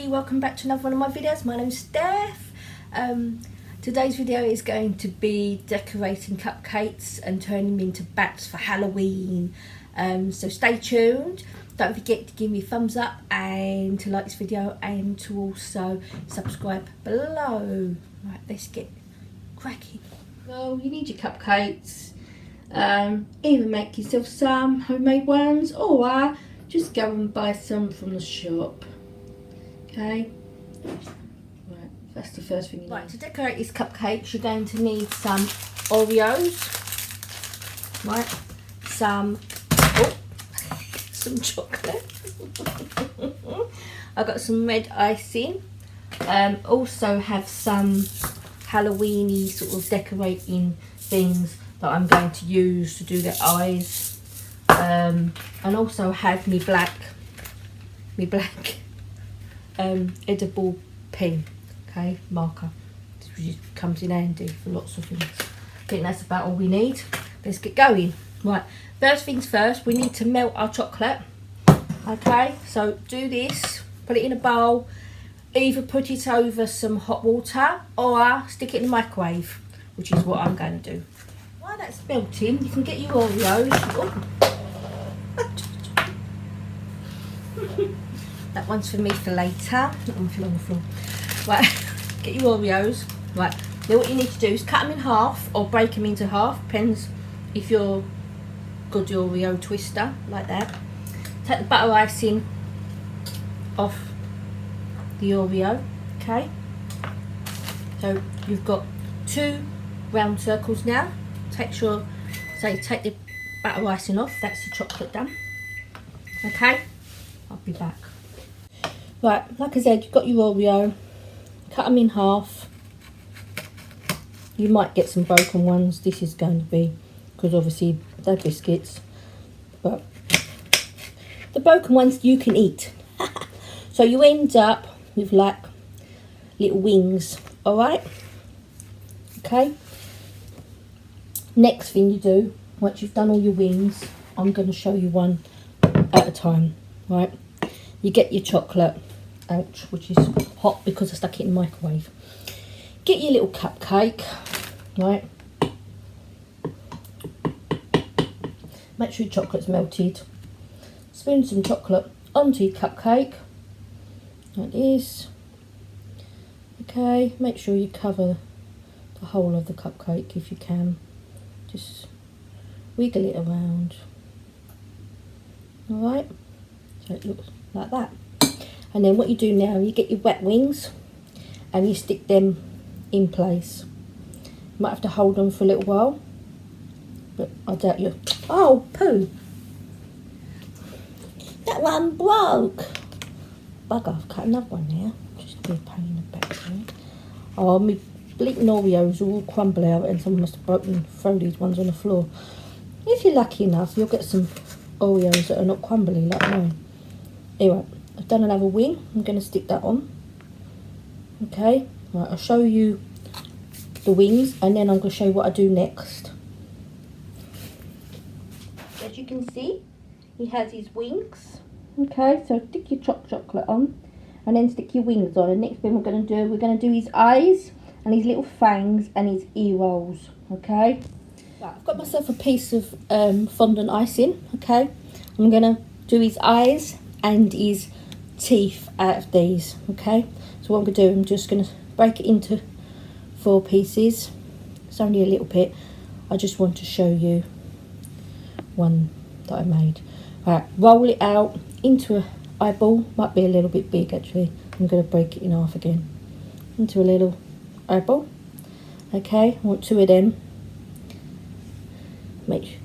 everybody, welcome back to another one of my videos. My name's Steph. Today's video is going to be decorating cupcakes and turning them into bats for Halloween. So stay tuned. Don't forget to give me a thumbs up and to like this video and to also subscribe below. Right, let's get cracking. Well, you need your cupcakes. Either make yourself some homemade ones or just go and buy some from the shop. Okay, right, that's the first thing you need. Right, to decorate these cupcakes you're going to need some Oreos, right, some chocolate. I've got some red icing, also have some Halloweeny sort of decorating things that I'm going to use to do their eyes, and also have me black edible pen, okay, marker, which comes in handy for lots of things. I think that's about all we need. Let's get going. Right, first things first, we need to melt our chocolate. Okay, so do this, put it in a bowl, either put it over some hot water or stick it in the microwave, which is what I'm going to do. While that's melting, you can get your Oreos. That one's for me for later. That one fell on the floor. Right, get your Oreos. Right, now what you need to do is cut them in half or break them into half. Depends if you're good Oreo twister, like that. Take the butter icing off the Oreo, okay? So you've got 2 round circles now. Take the butter icing off, that's the chocolate done. Okay, I'll be back. Right, like I said, you've got your Oreo, cut them in half. You might get some broken ones, this is going to be, because obviously they're biscuits, but the broken ones you can eat. So you end up with like little wings, alright? Okay. Next thing you do, once you've done all your wings, I'm going to show you one at a time, right? You get your chocolate, ouch, which is hot because I stuck it in the microwave. Get your little cupcake, right? Make sure your chocolate's melted. Spoon some chocolate onto your cupcake, like this. Okay, make sure you cover the whole of the cupcake if you can. Just wiggle it around. Alright, so it looks like that. And then what you do now, you get your wet wings and you stick them in place. You might have to hold them for a little while, but I doubt you. Oh, poo! That one broke! Bugger, I've cut another one now. Just be a pain in the back. Oh, my bleating Oreos all crumble out and someone must have broken, throw these ones on the floor. If you're lucky enough, you'll get some Oreos that are not crumbly like mine. Anyway, I've done another wing. I'm going to stick that on. Okay, right, I'll show you the wings and then I'm going to show you what I do next. As you can see, he has his wings. Okay, so stick your chocolate on and then stick your wings on. And next thing we're going to do his eyes and his little fangs and his ear rolls. Okay, right, I've got myself a piece of fondant icing. Okay, I'm going to do his eyes and his teeth out of these. Okay, so what I'm going to do, I'm just going to break it into 4 pieces. It's only a little bit. I just want to show you one that I made. Right, roll it out into an eyeball. Might be a little bit big actually. I'm going to break it in half again into a little eyeball. Okay, I want 2 of them. Make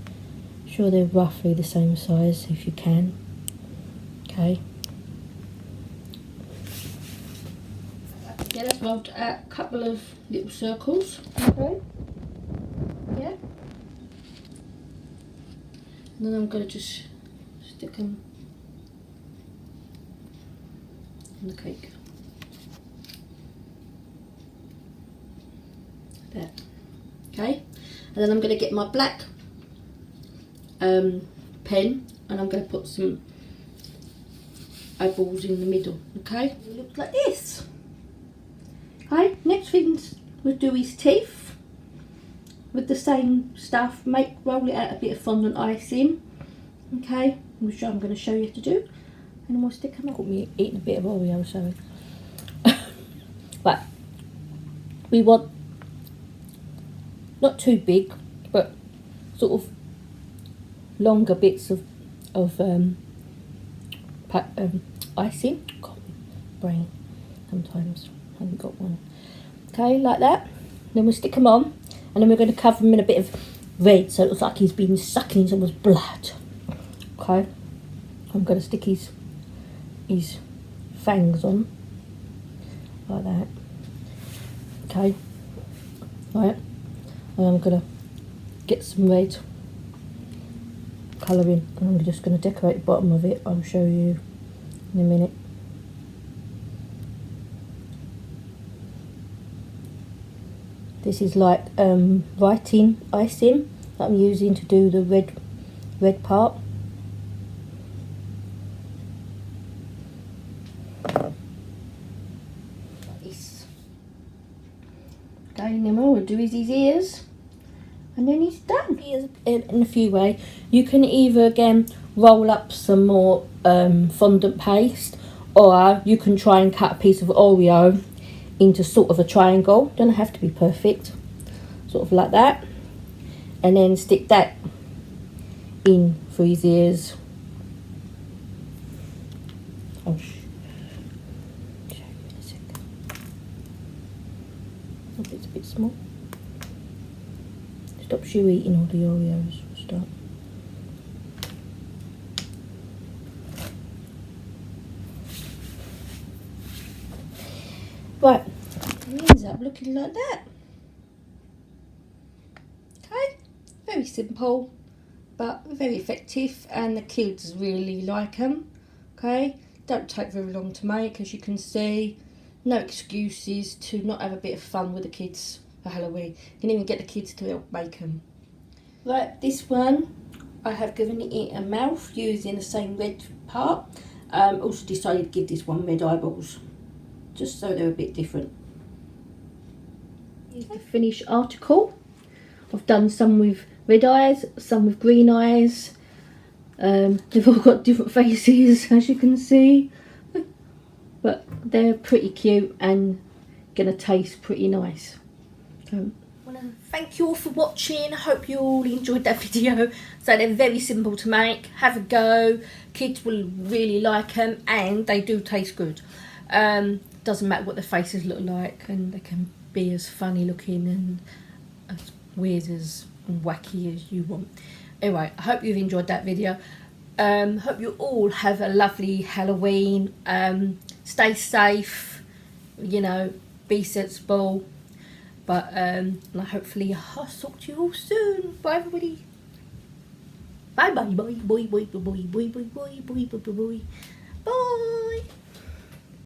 sure they're roughly the same size if you can. Okay. Yeah, that's rolled a couple of little circles. Okay. Yeah. And then I'm going to just stick them on the cake. There. Okay. And then I'm going to get my black pen and I'm going to put some eyeballs in the middle. Okay, it looks like this. Okay, next thing we'll do his teeth with the same stuff. Roll it out a bit of fondant icing. Okay, which I'm going to show you how to do, and then we'll stick them up. Caught me eating a bit of Oreo, sorry. But we want not too big, but sort of longer bits of icing. God, my brain sometimes I haven't got one. Okay, like that. Then we'll stick them on, and then we're going to cover them in a bit of red, so it looks like he's been sucking someone's blood. Okay, I'm going to stick his fangs on like that. Okay, right, and I'm going to get some red colouring, and I'm just going to decorate the bottom of it. I'll show you in a minute. This is like writing icing that I'm using to do the red part. Like this. Okay, and then what we'll do is his ears, and then he's done. Ears in a few ways. You can either again roll up some more fondant paste, or you can try and cut a piece of Oreo into sort of a triangle. Don't have to be perfect, sort of like that, and then stick that in for his ears. I'll show you in a second. Hope it's a bit small. Stops you eating all the Oreos for a start. Right, it ends up looking like that. Okay, very simple, but very effective, and the kids really like them. Okay, don't take very long to make, as you can see. No excuses to not have a bit of fun with the kids for Halloween. You can even get the kids to help make them. Right, this one I have given it a mouth using the same red part. Also decided to give this one red eyeballs, just so they're a bit different. Here's the finished article. I've done some with red eyes, some with green eyes. They've all got different faces, as you can see, but they're pretty cute and gonna taste pretty nice. I want to thank you all for watching. I hope you all enjoyed that video. So they're very simple to make. Have a go. Kids will really like them, and they do taste good. Doesn't matter what the faces look like, and they can be as funny looking and as weird as and wacky as you want. Anyway, I hope you've enjoyed that video. Hope you all have a lovely Halloween. Stay safe, you know, be sensible, but hopefully I'll talk to you all soon. Bye everybody. Bye bye bye bye bye bye bye bye bye bye bye bye bye.